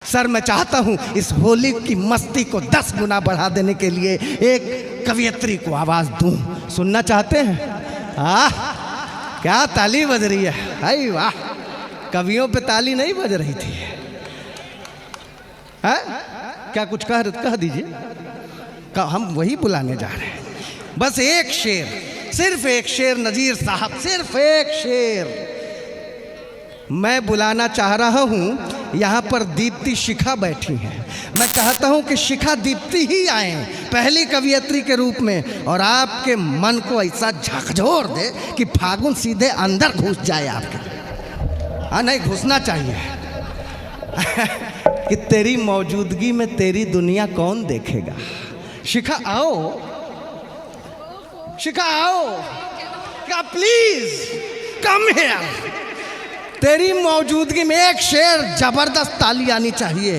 Sir मैं चाहता हूं इस होली की मस्ती को 10 गुना बढ़ा देने के लिए एक कवियत्री को आवाज दूं। सुनना चाहते हैं? क्या ताली बज रही है, हाय वाह। कवियों पे ताली नहीं बज रही थी। क्या कुछ कह दीजिए। हम वही बुलाने जा रहे हैं। बस एक शेर, सिर्फ एक शेर नजीर साहब, सिर्फ एक शेर मैं बुलाना चाह रहा हूं। यहाँ पर दीप्ति शिखा बैठी हैं। मैं चाहता हूं कि शिखा दीप्ति ही आए पहली कवियत्री के रूप में और आपके मन को ऐसा झकझोर दे कि फागुन सीधे अंदर घुस जाए आपके। नहीं, घुसना चाहिए। कि तेरी मौजूदगी में तेरी दुनिया कौन देखेगा। शिखा आओ, शिखा आओ, क्या प्लीज कम हियर। तेरी मौजूदगी में एक शेर, जबरदस्त ताली आनी चाहिए।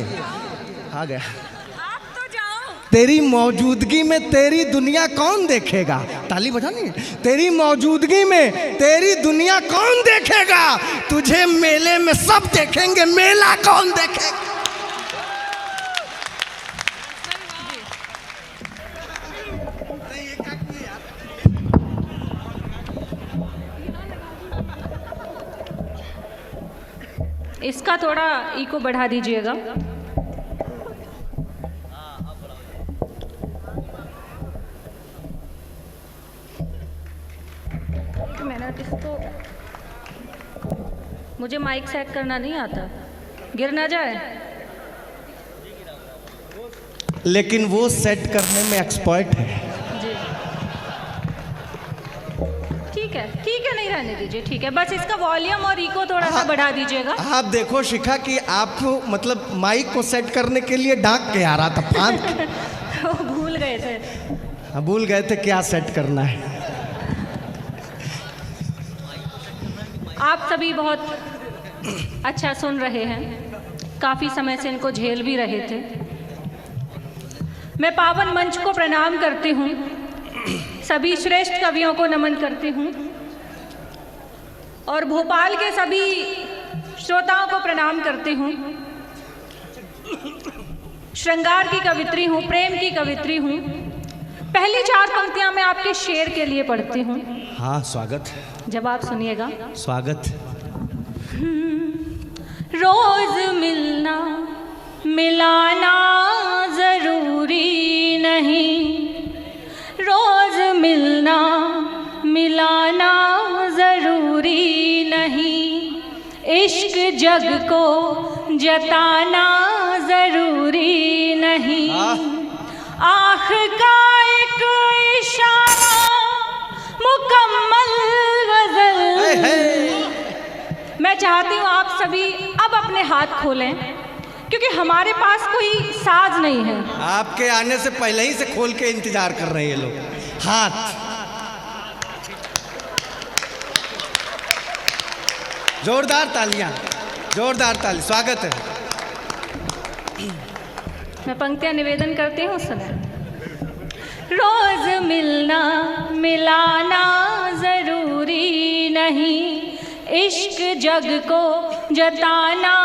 आ गया। आप तो जाओ। तेरी मौजूदगी में तेरी दुनिया कौन देखेगा। ताली बजानी है। तेरी मौजूदगी में तेरी दुनिया कौन देखेगा। तुझे मेले में सब देखेंगे, मेला कौन देखेगा। इसका थोड़ा इको बढ़ा दीजिएगा। एक मिनट, इसको मुझे माइक सेट करना नहीं आता, गिर ना जाए। लेकिन वो सेट करने में एक्सपर्ट है। ठीक है, नहीं रहने दीजिए, ठीक है। बस इसका वॉल्यूम और इको थोड़ा सा बढ़ा दीजिएगा। आप देखो शिखा कि आपको मतलब माइक को सेट करने के लिए डांक के आ रहा था, फांद वो भूल गए थे। भूल गए थे क्या सेट करना है। आप सभी बहुत अच्छा सुन रहे हैं, काफ़ी समय से इनको झेल भी रहे थे। मैं पावन मंच को प्रणाम करती हूँ, सभी श्रेष्ठ कवियों को नमन करती हूँ और भोपाल के सभी श्रोताओं को प्रणाम करती हूँ। श्रृंगार की कवित्री हूँ, प्रेम की कवित्री हूँ। पहली 4 पंक्तियाँ मैं आपके शेर के लिए पढ़ती हूँ। हाँ, स्वागत। जब आप सुनिएगा। स्वागत। रोज मिलना मिलाना जरूरी नहीं, रोज मिलना मिलाना जरूरी नहीं, इश्क जग को जताना जरूरी नहीं, आँख का एक इशारा मुकम्मल गजल। मैं चाहती हूँ आप सभी अब अपने हाथ खोलें, क्योंकि हमारे पास कोई साज नहीं है। आपके आने से पहले ही से खोल के इंतजार कर रहे हैं ये लोग। हाथ जोरदार तालियां, जोरदार ताली। स्वागत है। मैं पंक्तियां निवेदन करती हूँ, सुने। रोज मिलना मिलाना जरूरी नहीं, इश्क जग को जताना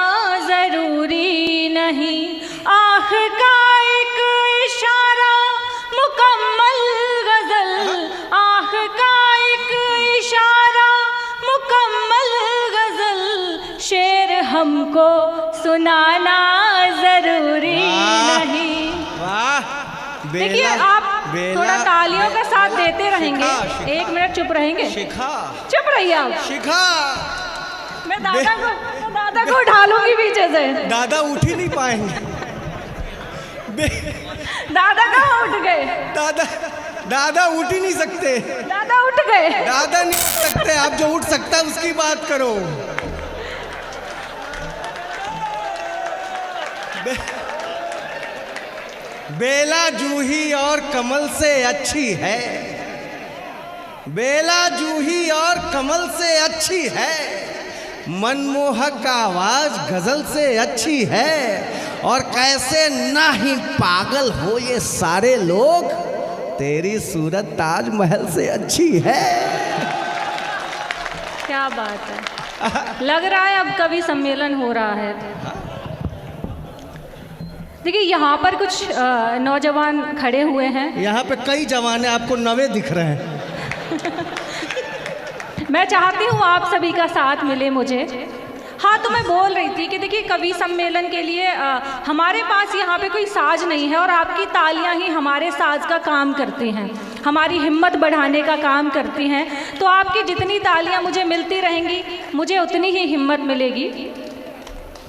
जरूरी नहीं, आँख का एक इशारा मुकम्मल गजल, आँख का एक इशारा मुकम्मल गजल, शेर हमको सुनाना जरूरी नहीं। वाह। देखिए, आप थोड़ा तालियों का साथ देते रहेंगे। शिखा। 1 मिनट चुप रहेंगे। शिखा चुप रहिए आप। शिखा। मैं दादा को उठा लूंगी पीछे से। दादा उठ ही नहीं पाएंगे। दादा कहाँ उठ गए। दादा उठ ही नहीं सकते। दादा उठ गए। दादा नहीं उठ सकते। आप जो उठ सकता है उसकी बात करो। बेला जूही और कमल से अच्छी है, बेला जूही और कमल से अच्छी है, मनमोहक आवाज गजल से अच्छी है, और कैसे ना ही पागल हो ये सारे लोग, तेरी सूरत ताजमहल से अच्छी है। क्या बात है। लग रहा है अब कवि सम्मेलन हो रहा है। देखिए यहाँ पर कुछ नौजवान खड़े हुए हैं। यहाँ पे कई जवान आपको नवे दिख रहे हैं। मैं चाहती हूँ आप सभी का साथ मिले मुझे। हाँ, तो मैं बोल रही थी कि देखिए कवि सम्मेलन के लिए हमारे पास यहाँ पे कोई साज नहीं है और आपकी तालियाँ ही हमारे साज का काम करती हैं, हमारी हिम्मत बढ़ाने का काम करती हैं। तो आपकी जितनी तालियाँ मुझे मिलती रहेंगी, मुझे उतनी ही हिम्मत मिलेगी।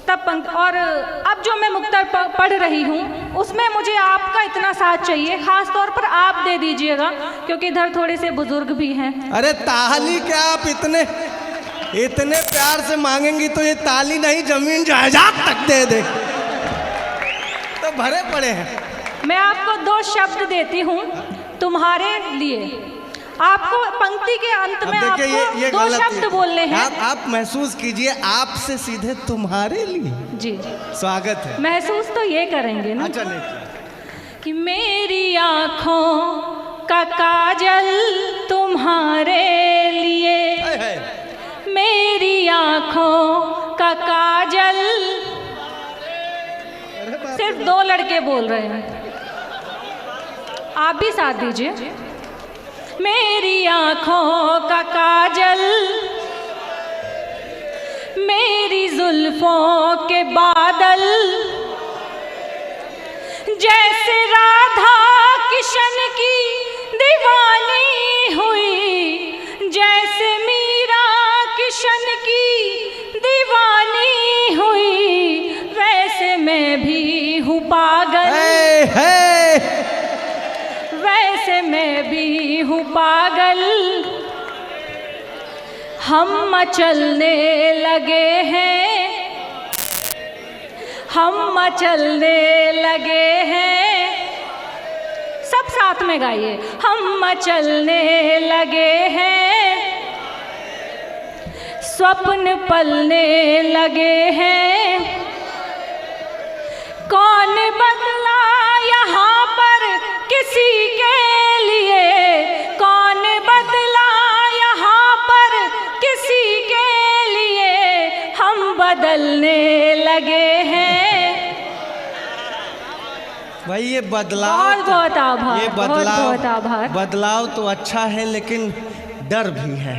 तब और अब जो मैं मुक्तक पढ़ रही हूँ उसमें मुझे आपका इतना साथ चाहिए, खास तौर पर आप दे दीजिएगा क्योंकि इधर थोड़े से बुजुर्ग भी हैं। अरे ताली क्या, आप इतने प्यार से मांगेंगी तो ये ताली नहीं जमीन जायदाद तक दे दे, तो भरे पड़े हैं। मैं आपको 2 शब्द देती हूँ तुम्हारे लिए। आपको पंक्ति के अंत में आपको ये 2 शब्द बोलने हैं। आप महसूस कीजिए, आपसे सीधे तुम्हारे लिए। जी स्वागत है। महसूस तो ये करेंगे ना। अच्छा कि मेरी आँखों का काजल तुम्हारे लिए, मेरी आँखों का काजल। सिर्फ 2 लड़के बोल रहे हैं, आप भी साथ दीजिए। मेरी आँखों का काजल, मेरी जुल्फों के बादल, जैसे राधा किशन की दीवानी हुई, जैसे मीरा किशन की दीवानी हुई, वैसे मैं भी हूँ पागल, वैसे मैं भी हूँ पागल। हम मचलने लगे हैं, हम मचलने लगे हैं। सब साथ में गाइए। हम मचलने लगे हैं, स्वप्न पलने लगे हैं। कौन बदला यहाँ पर किसी के लिए, कौन बदला यहाँ पर किसी के लिए, हम बदलने लगे हैं। भाई ये बदलाव, बहुत बहुत आभार, ये बहुत बहुत आभार। बदलाव तो अच्छा है लेकिन डर भी है।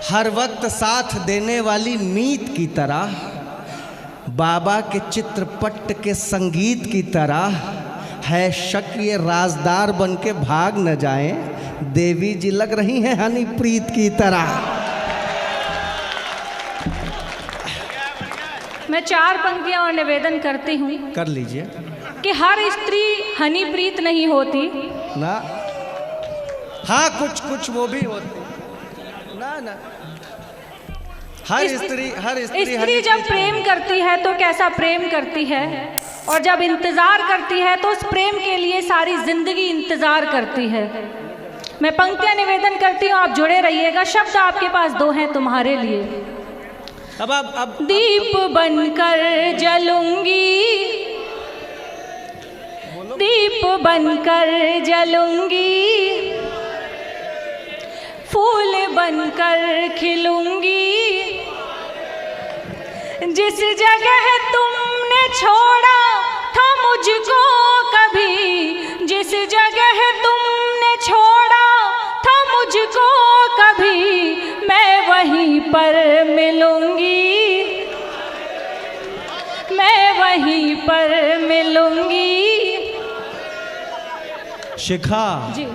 हर वक्त साथ देने वाली मीत की तरह, बाबा के चित्रपट के संगीत की तरह है शक ये राजदार बन के भाग न जाएं। देवी जी लग रही हैं हनीप्रीत की तरह। मैं 4 पंक्तियां और निवेदन करती हूँ। कर लीजिए। कि हर स्त्री हनीप्रीत नहीं होती ना। हाँ, कुछ वो भी होती ना ना। हर स्त्री जब प्रेम करती है तो कैसा प्रेम करती है, और जब इंतज़ार करती है तो उस प्रेम के लिए सारी जिंदगी इंतज़ार करती है। मैं पंक्तियां निवेदन करती हूँ, आप जुड़े रहिएगा। शब्द आपके पास 2 हैं तुम्हारे लिए। अब दीप बनकर जलूंगी, दीप बनकर जलूंगी, फूल बनकर खिलूंगी। जिस जगह तुमने छोड़ा था मुझको कभी, जिस जगह तुमने छोड़ा था मुझको कभी, मैं वहीं पर मिलूंगी, मैं वहीं पर मिलूंगी। शिखा जी।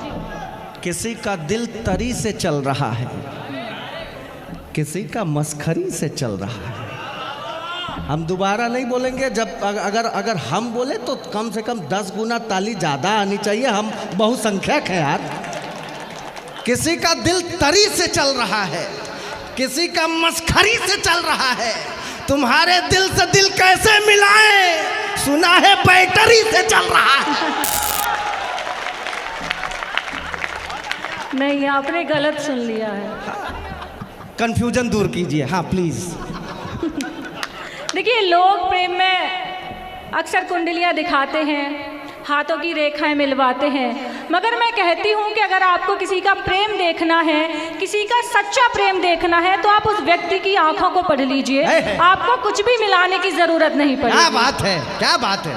किसी का दिल तरी से चल रहा है, किसी का मस्खरी से चल रहा है। हम दोबारा नहीं बोलेंगे। जब अगर हम बोले तो कम से कम 10 गुना ताली ज़्यादा आनी चाहिए। हम बहुसंख्यक हैं यार। किसी का दिल तरी से चल रहा है, किसी का मस्खरी से चल रहा है। तुम्हारे दिल से दिल कैसे मिलाएं, सुना है बैटरी से चल रहा है। नहीं, आपने गलत सुन लिया है। कंफ्यूजन दूर कीजिए। हाँ प्लीज। देखिए, लोग प्रेम में अक्सर कुंडलियां दिखाते हैं, हाथों की रेखाएं मिलवाते हैं, मगर मैं कहती हूँ कि अगर आपको किसी का प्रेम देखना है, किसी का सच्चा प्रेम देखना है, तो आप उस व्यक्ति की आंखों को पढ़ लीजिए। आपको कुछ भी मिलाने की जरूरत नहीं पड़ेगी। क्या बात है, क्या बात है।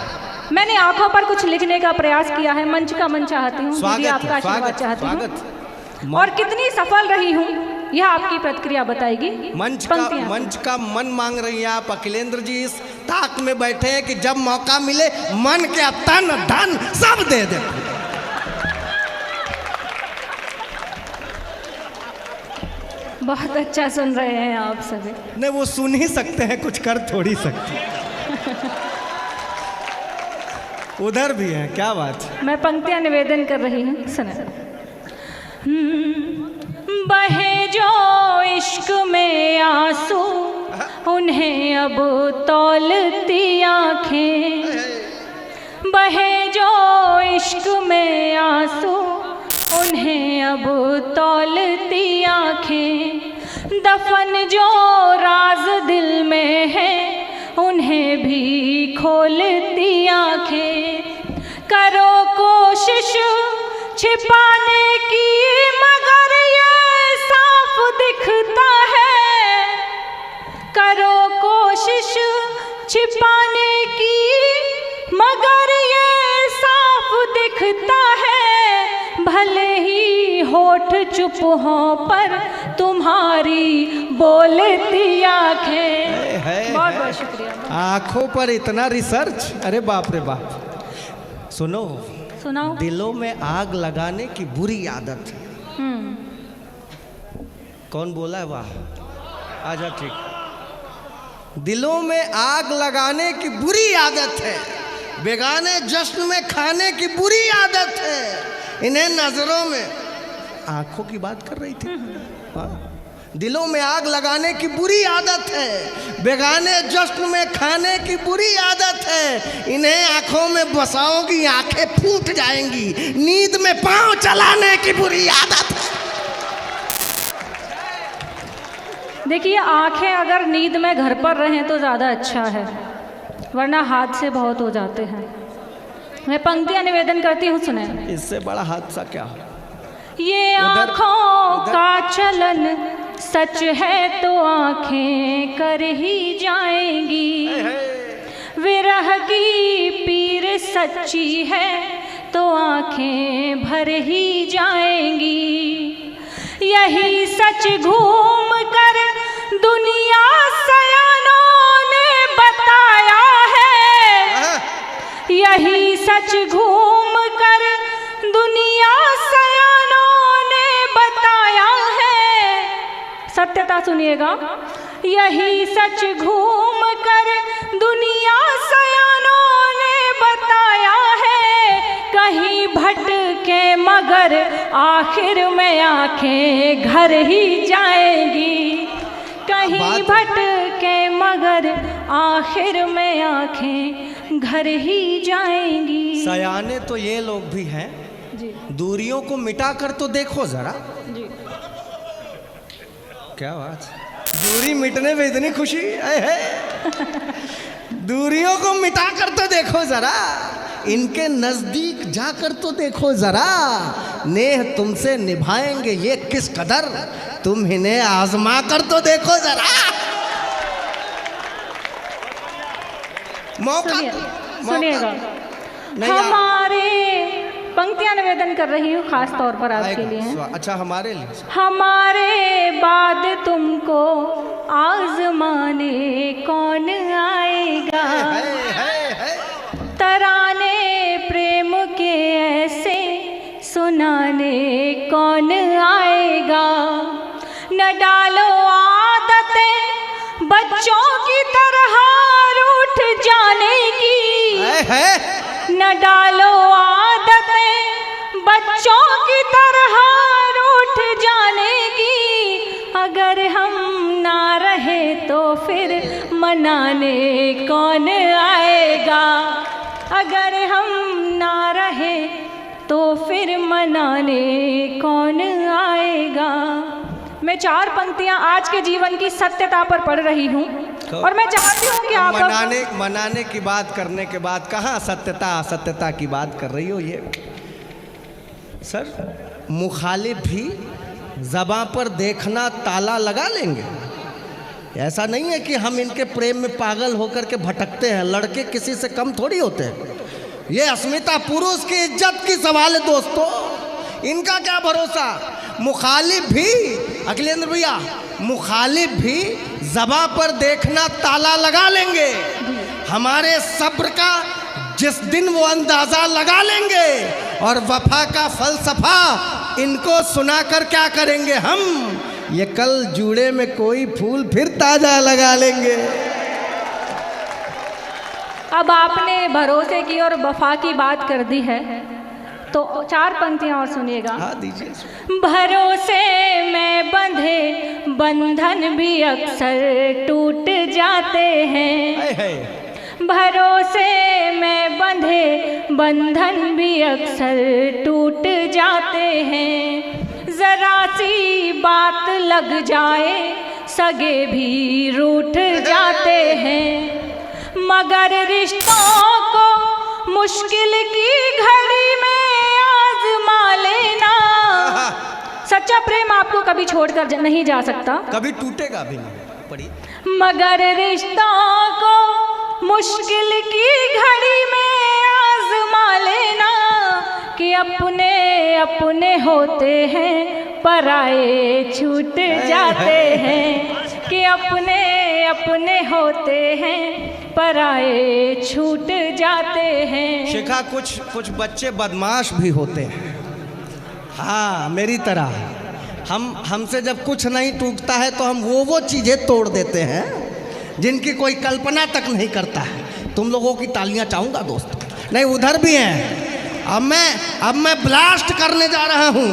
मैंने आंखों पर कुछ लिखने का प्रयास किया है, मंच का मन चाहती हूँ, दीदी आपका आशीर्वाद चाहती हूँ, और कितनी सफल रही हूँ यह आपकी प्रतिक्रिया बताएगी। मंच का मन मांग रही हैं आप। अखिलेंद्र जी इस ताक में बैठे हैं कि जब मौका मिले मन के तन धन सब दे दे। बहुत अच्छा सुन रहे हैं आप सभी। नहीं, वो सुन ही सकते हैं, कुछ कर थोड़ी सकते। उधर भी है, क्या बात है। मैं पंक्तियां निवेदन कर रही हूँ, सुने। बहे जो इश्क में आंसू उन्हें अब तौलती आंखें, बहे जो इश्क में आंसू उन्हें अब तौलती आंखें, दफन जो राज दिल में है उन्हें भी खोलती आंखें। करो कोशिश छिपाने की मगर ये साफ दिखता है, करो कोशिश छिपाने की मगर ये साफ दिखता है, भले ही होठ चुप हो पर तुम्हारी बोलती आंखें। बहुत बहुत शुक्रिया। आंखों पर इतना रिसर्च, अरे बाप रे बाप। सुनो, सुनाओ। दिलों में आग लगाने की बुरी आदत है। कौन बोला है? वाह, आजा। ठीक। दिलों में आग लगाने की बुरी आदत है, बेगाने जश्न में खाने की बुरी आदत है। इन्हें नजरों में, आंखों की बात कर रही थी। हाँ? दिलों में आग लगाने की बुरी आदत है, बेगाने जश्न में खाने की बुरी आदत है। इन्हें आंखों में बसाओगी आंखें फूट जाएंगी, नींद में पांव चलाने की बुरी आदत है। देखिए, आंखें अगर नींद में घर पर रहें तो ज़्यादा अच्छा है, वरना हादसे बहुत हो जाते हैं। मैं पंक्तियां निवेदन करती हूँ, सुने। इससे बड़ा हादसा क्या हो? ये आँखों का चलन सच है तो आँखें कर ही जाएंगी, विरह की पीर सच्ची है तो आँखें भर ही जाएंगी। यही सच घूम कर दुनिया सयानों ने बताया है, यही सच घूम कर दुनिया सयानों ने बताया है। सत्यता सुनिएगा। यही सच घूम कर दुनिया सयानों ने बताया है, कहीं भटके मगर आखिर में आंखें घर ही जाएंगी, कहीं भटके मगर आखिर में आंखें घर ही जाएंगी। सयाने तो ये लोग भी हैं जी। दूरियों को मिटा कर तो देखो जरा जी। क्या बात, दूरी मिटने में इतनी खुशी है। दूरियों को मिटा कर तो देखो जरा, इनके नजदीक जाकर तो देखो जरा, नेह तुमसे निभाएंगे ये किस कदर, तुम इन्हें आजमा कर तो देखो जरा। मौका सुनिएगा। हमारे पंक्तियां निवेदन कर रही हूँ खास तौर पर आपके लिए। अच्छा, हमारे लिए। हमारे बाद तुमको आजमाने कौन आएगा, तराने प्रेम के ऐसे सुनाने कौन आएगा। न डालो आदतें बच्चों की तरह रूठ जाने की, न डालो आदतें बच्चों की तरह रूठ जाने की। अगर हम ना रहे तो फिर मनाने कौन आएगा, अगर हम ना रहे तो फिर मनाने कौन आएगा। मैं 4 पंक्तियां आज के जीवन की सत्यता पर पढ़ रही हूँ और मैं चाहती हूँ कि आप मनाने की बात करने के बाद कहाँ सत्यता की बात कर रही हो। ये सर, मुखालिफ भी ज़बां पर देखना ताला लगा लेंगे। ऐसा नहीं है कि हम इनके प्रेम में पागल होकर के भटकते हैं। लड़के किसी से कम थोड़ी होते हैं। ये अस्मिता पुरुष की इज्जत की सवाल है दोस्तों, इनका क्या भरोसा। मुखालिफ भी, अखिलेंद्र भैया, मुखालिफ भी ज़बा पर देखना ताला लगा लेंगे, हमारे सब्र का जिस दिन वो अंदाज़ा लगा लेंगे, और वफा का फलसफा इनको सुनाकर क्या करेंगे हम, ये कल जूड़े में कोई फूल फिर ताज़ा लगा लेंगे। अब आपने भरोसे की और वफा की बात कर दी है तो 4 पंक्तियां और सुनिएगा। हाँ दीजिए। भरोसे में बंधे बंधन भी अक्सर टूट जाते हैं, भरोसे में बंधे बंधन भी अक्सर टूट जाते हैं, जरा सी बात लग जाए सगे भी रूठ जाते हैं, मगर रिश्तों को मुश्किल की घड़ी में आजमा लेना। सच्चा प्रेम आपको कभी छोड़कर नहीं जा सकता, कभी टूटेगा भी नहीं। पढ़िए। मगर रिश्तों को मुश्किल की घड़ी में आजमा लेना, कि अपने अपने होते हैं पराए छूट जाते हैं, कि अपने अपने होते हैं पराए छूट जाते हैं। शिखा, कुछ बच्चे बदमाश भी होते हैं, हाँ मेरी तरह। हमसे जब कुछ नहीं टूटता है तो हम वो चीज़ें तोड़ देते हैं जिनकी कोई कल्पना तक नहीं करता है। तुम लोगों की तालियां चाहूँगा दोस्तों। नहीं, उधर भी हैं। अब मैं ब्लास्ट करने जा रहा हूँ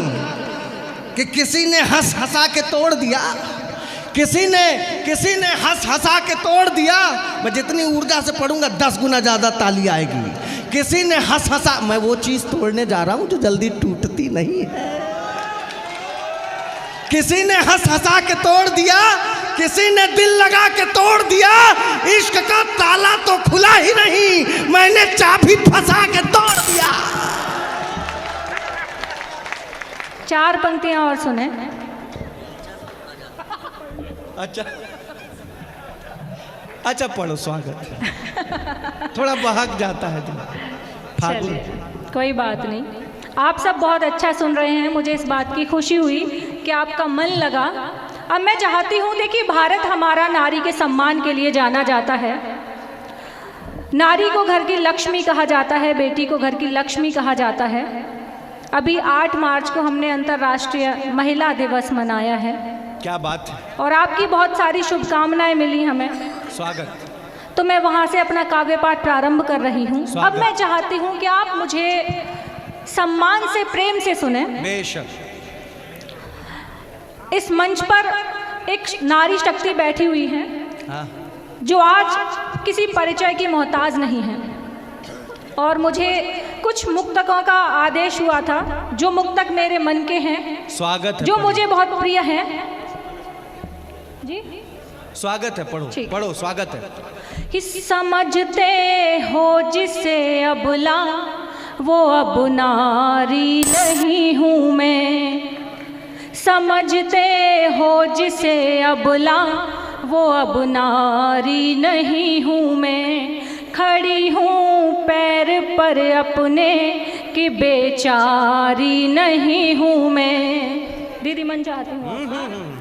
कि किसी ने हंस हंसा के तोड़ दिया, किसी ने हंस हंसा के तोड़ दिया। मैं जितनी ऊर्जा से पढ़ूंगा 10 गुना ज़्यादा ताली आएगी। किसी ने हंस हंसा, मैं वो चीज़ तोड़ने जा रहा हूँ जो जल्दी टूटती नहीं है। किसी ने हंस हंसा के तोड़ दिया, किसी ने दिल लगा के तोड़ दिया। इश्क का ताला तो खुला ही नहीं, मैंने चाबी फंसा के तोड़ दिया। 4 पंक्तियां और सुने। अच्छा पढ़ो। स्वागत। थोड़ा बहक जाता है फागुन। कोई बात नहीं, आप सब बहुत अच्छा सुन रहे हैं। मुझे इस बात की खुशी हुई कि आपका मन लगा। अब मैं चाहती हूँ, देखिए भारत हमारा नारी के सम्मान के लिए जाना जाता है। नारी को घर की लक्ष्मी कहा जाता है, बेटी को घर की लक्ष्मी कहा जाता है। अभी 8 मार्च को हमने अंतर्राष्ट्रीय महिला दिवस मनाया है। क्या बात है। और आपकी बहुत सारी शुभकामनाएं मिली हमें। स्वागत। तो मैं वहाँ से अपना काव्य पाठ प्रारंभ कर रही हूँ। अब मैं चाहती हूँ कि आप मुझे सम्मान से, प्रेम से सुने। बेशक। इस मंच पर एक नारी शक्ति बैठी हुई है, हाँ। जो आज किसी परिचय की मोहताज नहीं है। और मुझे कुछ मुक्तकों का आदेश हुआ था, जो मुक्तक मेरे मन के हैं। स्वागत है। जो मुझे बहुत प्रिय हैं। जी स्वागत है। पढ़ो। स्वागत है। कि समझते हो जिसे अबला, वो अब नारी नहीं हूँ मैं। समझते हो जिसे अबला, वो अब नारी नहीं हूँ मैं। खड़ी हूँ पैर पर अपने, कि बेचारी नहीं हूँ मैं। दीदी मन चाहती हूँ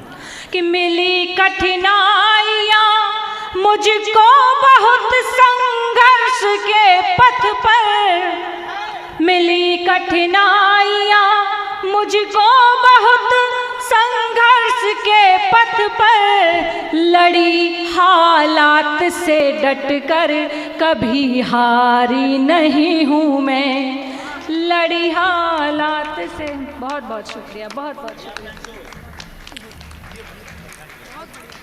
कि मिली कठिनाइयाँ मुझको बहुत संघर्ष के पथ पर। मिली कठिनाइयाँ मुझको बहुत संघर्ष के पथ पर। लड़ी हालात से डटकर, कभी हारी नहीं हूँ मैं। लड़ी हालात से। बहुत बहुत शुक्रिया, बहुत बहुत शुक्रिया।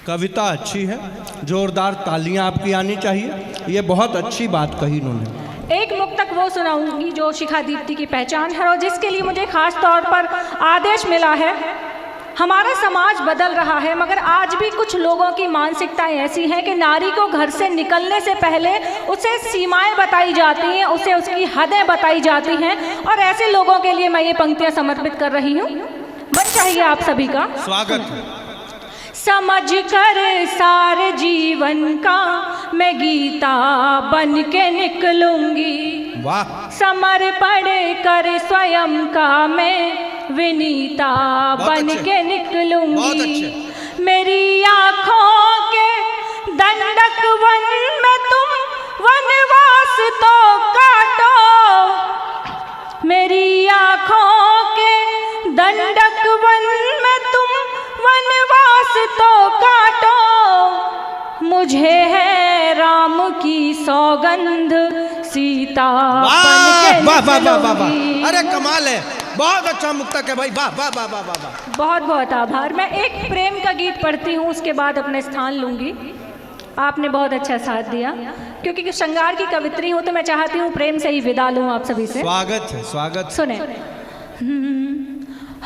कविता अच्छी है, जोरदार तालियां आपकी आनी चाहिए। ये बहुत अच्छी बात कही इन्होंने। एक मुक्तक वो सुनाऊंगी जो शिखा दीप्ति की पहचान है और जिसके लिए मुझे खास तौर पर आदेश मिला है। हमारा समाज बदल रहा है, मगर आज भी कुछ लोगों की मानसिकताएं ऐसी हैं कि नारी को घर से निकलने से पहले उसे सीमाएं बताई जाती हैं, उसे उसकी हदें बताई जाती हैं। और ऐसे लोगों के लिए मैं ये पंक्तियां समर्पित कर रही हूँ। मन चाहिए आप सभी का। स्वागत। समझ कर सार जीवन का मैं गीता बन के निकलूंगी। वाह, समर्पण कर स्वयं का मैं विनीता बन के निकलूंगी। मेरी आँखों के दंडक वन में तुम वनवास तो काटो, मेरी आँखों के दंडक वन में तुम वनवास तो काटो, मुझे है राम की सौगंध सीता बन के निकलूंगी। अरे कमाल है, बहुत अच्छा मुक्तक है भाई, वाह वाह वाह वाह वाह। बहुत बहुत आभार। मैं एक प्रेम का गीत पढ़ती हूँ, उसके बाद अपने स्थान लूंगी। आपने बहुत अच्छा साथ दिया, क्योंकि श्रृंगार की कवित्री हूँ तो मैं चाहती हूँ प्रेम से ही विदा लूँ आप सभी से। स्वागत है, स्वागत। सुने।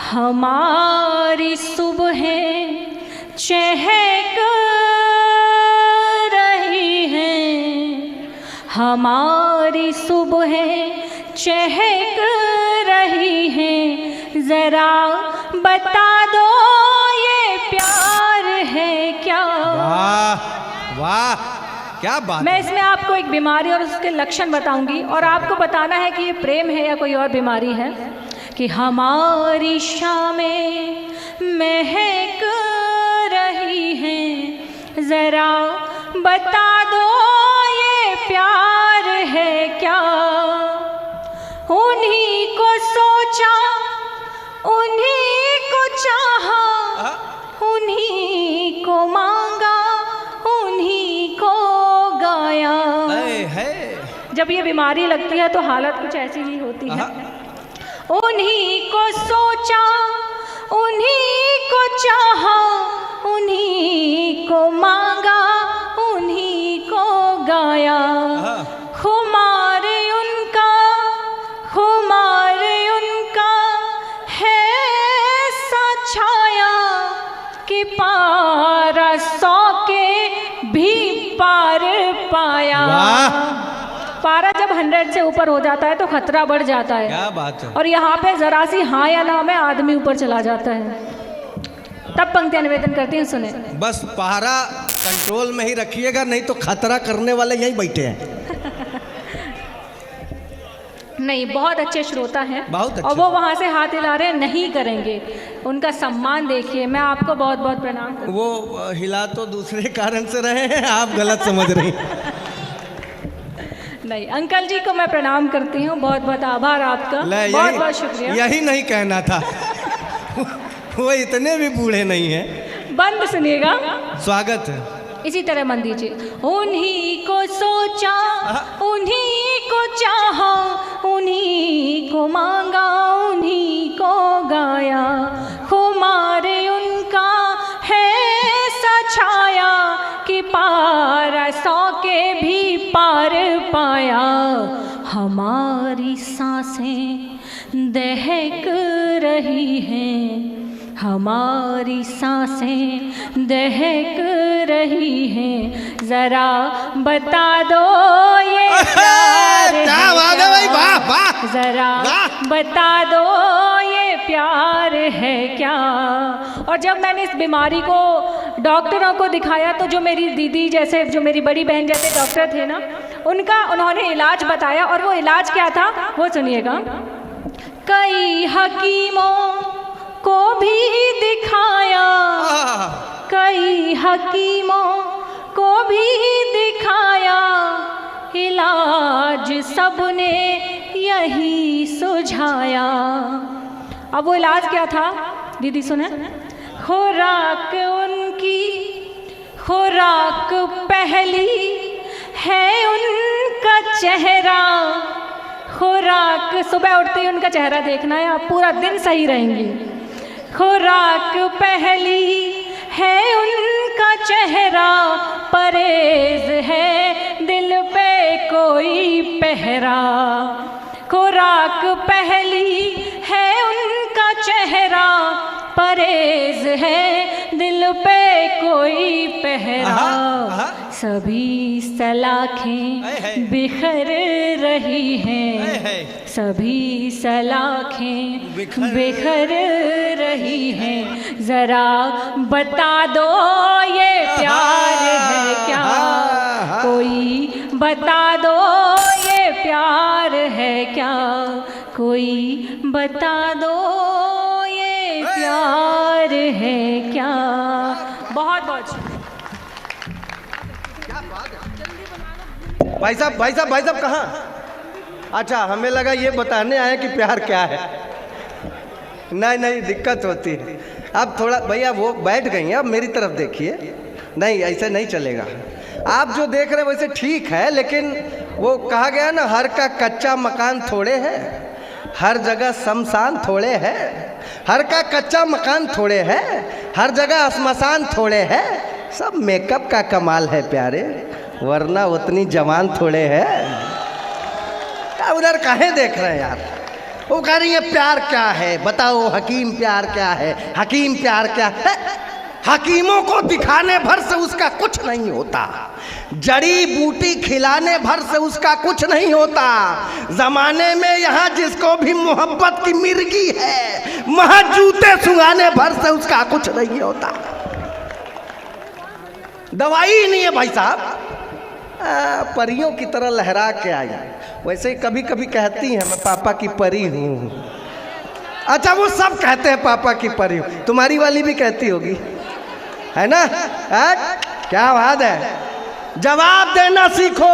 हमारी सुबहें चहक रही हैं, हमारी सुबहें चहक रही हैं, जरा बता दो ये प्यार है क्या। वाह वाह, क्या बात। मैं इसमें आपको एक बीमारी और उसके लक्षण बताऊंगी और आपको बताना है कि ये प्रेम है या कोई और बीमारी है। कि हमारी शामें महक रही हैं, जरा बता दो ये प्यार है क्या। उन्हीं को सोचा, उन्हीं को चाहा, उन्हीं को मांगा, उन्हीं को गाया। जब ये बीमारी लगती है तो हालत कुछ ऐसी ही होती है। उन्हीं को सोचा, उन्हीं को चाहा, उन्हीं को मांगा, उन्हीं को गाया। खुमार उनका, खुमार उनका है सा छाया कि पारा 100 के भी पार पाया। पारा जब 100 से ऊपर हो जाता है तो खतरा बढ़ जाता है। क्या बात है। और यहाँ पे जरा सी हाँ या ना में आदमी ऊपर चला जाता है। तब पंक्तियां निवेदन करती हैं, सुने। बस पहरा कंट्रोल में ही रखिएगा, नहीं तो खतरा करने वाले यहीं बैठे हैं। नहीं, बहुत अच्छे श्रोता हैं, बहुत अच्छे। और वो वहाँ से हाथ हिला रहे हैं, नहीं करेंगे। उनका सम्मान देखिए। मैं आपको बहुत बहुत प्रणाम करती हूँ। वो हिला तो दूसरे कारण से रहे हैं, आप गलत समझ रही हैं। नहीं, अंकल जी को मैं प्रणाम करती हूँ, बहुत बहुत आभार आपका, बहुत बहुत शुक्रिया। यही नहीं कहना था। वो इतने भी बूढ़े नहीं हैं। बंद सुनिएगा। स्वागत है। इसी तरह मन दीजिए। उन्हीं को सोचा, उन्हीं को चाहा, उन्हीं को मांगा, उन्हीं को गाया। खुमार उनका है सा छाया कि पारा 100 के भी पार पाया। हमारी सांसें दहक रही हैं, हमारी सांसें दहक रही हैं, जरा बता दो ये प्यार है क्या। जरा बता दो ये प्यार है क्या। और जब मैंने इस बीमारी को डॉक्टरों को दिखाया तो जो मेरी दीदी जैसे, जो मेरी बड़ी बहन जैसे डॉक्टर थे ना, उन्होंने इलाज बताया। और वो इलाज क्या था वो सुनिएगा। कई हकीमों को भी दिखाया, कई हकीमों को भी दिखाया, इलाज सबने यही सुझाया। अब वो इलाज क्या था दीदी सुने। खुराक उनकी, खुराक पहली है उनका चेहरा। खुराक, सुबह उठते ही उनका चेहरा देखना है, आप पूरा दिन सही रहेंगी। खुराक पहली है उनका चेहरा, परहेज है दिल पे कोई पहरा। खुराक पहली है उनका चेहरा, परहेज है दिल पे कोई पहरा। सभी सलाखें बिखर रही हैं, सभी सलाखें बिखर रही हैं, जरा बता दो ये प्यार है क्या, कोई बता दो ये प्यार है क्या, कोई बता दो ये प्यार है क्या। बहुत बहुत भाई साहब कहाँ? अच्छा, हमें लगा ये बताने आए कि प्यार क्या है। नहीं, दिक्कत होती है। अब थोड़ा भैया वो बैठ गई हैं, अब मेरी तरफ देखिए। नहीं, ऐसे नहीं चलेगा। आप जो देख रहे हैं वैसे ठीक है, लेकिन वो कहा गया ना, हर का कच्चा मकान थोड़े है, हर जगह शमशान थोड़े है। हर का कच्चा मकान थोड़े है, हर जगह श्मशान थोड़े है। सब मेकअप का कमाल है प्यारे, वरना उतनी जवान थोड़े है। उधर काहे देख रहे हैं यार? वो कह रही है प्यार क्या है, बताओ हकीम प्यार क्या है, हकीम प्यार क्या है? हकीमों को दिखाने भर से उसका कुछ नहीं होता, जड़ी बूटी खिलाने भर से उसका कुछ नहीं होता। जमाने में यहाँ जिसको भी मोहब्बत की मिर्गी है, महज जूते सुंघाने भर से उसका कुछ नहीं होता। दवाई ही नहीं है भाई साहब। परियों की तरह लहरा के आई। वैसे ही कभी कभी कहती हैं मैं पापा की परी हूँ। अच्छा, वो सब कहते हैं पापा की परी हूँ, तुम्हारी वाली भी कहती होगी, है ना? क्या बात है। जवाब देना सीखो,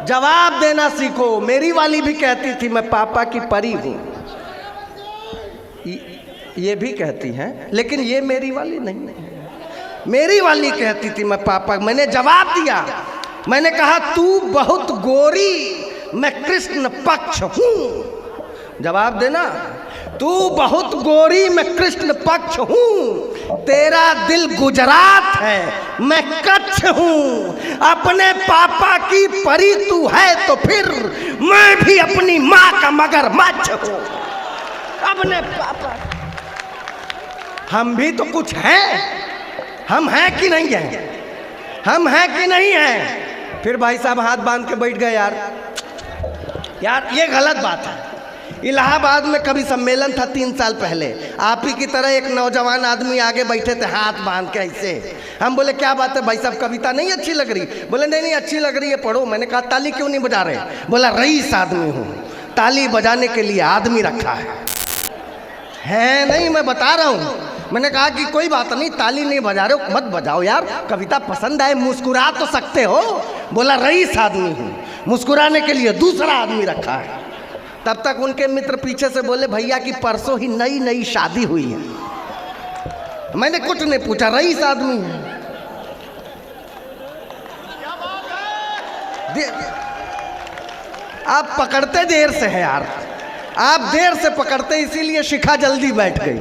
जवाब देना सीखो। मेरी वाली भी कहती थी मैं पापा की परी हूँ, ये भी कहती हैं, लेकिन ये मेरी वाली नहीं है। मेरी वाली कहती थी मैं पापा। मैंने जवाब दिया, मैंने कहा तू बहुत गोरी, मैं कृष्ण पक्ष हूँ। जवाब देना, तू बहुत गोरी, मैं कृष्ण पक्ष हूँ। तेरा दिल गुजरात है, मैं कच्छ हूँ। अपने पापा की परी तू है तो फिर मैं भी अपनी माँ का मगरमच्छ हूँ। अपने पापा, हम भी तो कुछ हैं, हम हैं कि नहीं हैं? हम हैं कि नहीं हैं? फिर भाई साहब हाथ बांध के बैठ गए। यार ये गलत बात है। इलाहाबाद में कभी सम्मेलन था 3 साल पहले, आप ही की तरह एक नौजवान आदमी आगे बैठे थे हाथ बांध के ऐसे। हम बोले क्या बात है भाई साहब, कविता नहीं अच्छी लग रही? बोले नहीं अच्छी लग रही है, पढ़ो। मैंने कहा ताली क्यों नहीं बजा रहे? बोला रईस आदमी हूँ, ताली बजाने के लिए आदमी रखा है नहीं, मैं बता रहा हूँ। मैंने कहा कि कोई बात नहीं, ताली नहीं बजा रहे हो मत बजाओ यार, कविता पसंद आए, मुस्कुरा तो सकते हो। बोला रईस आदमी हूँ, मुस्कुराने के लिए दूसरा आदमी रखा है। तब तक उनके मित्र पीछे से बोले भैया की परसों ही नई शादी हुई है। मैंने कुछ नहीं पूछा, रईस आदमी है। आप पकड़ते देर से हैं यार, आप देर से पकड़ते, इसीलिए शिखा जल्दी बैठ गई।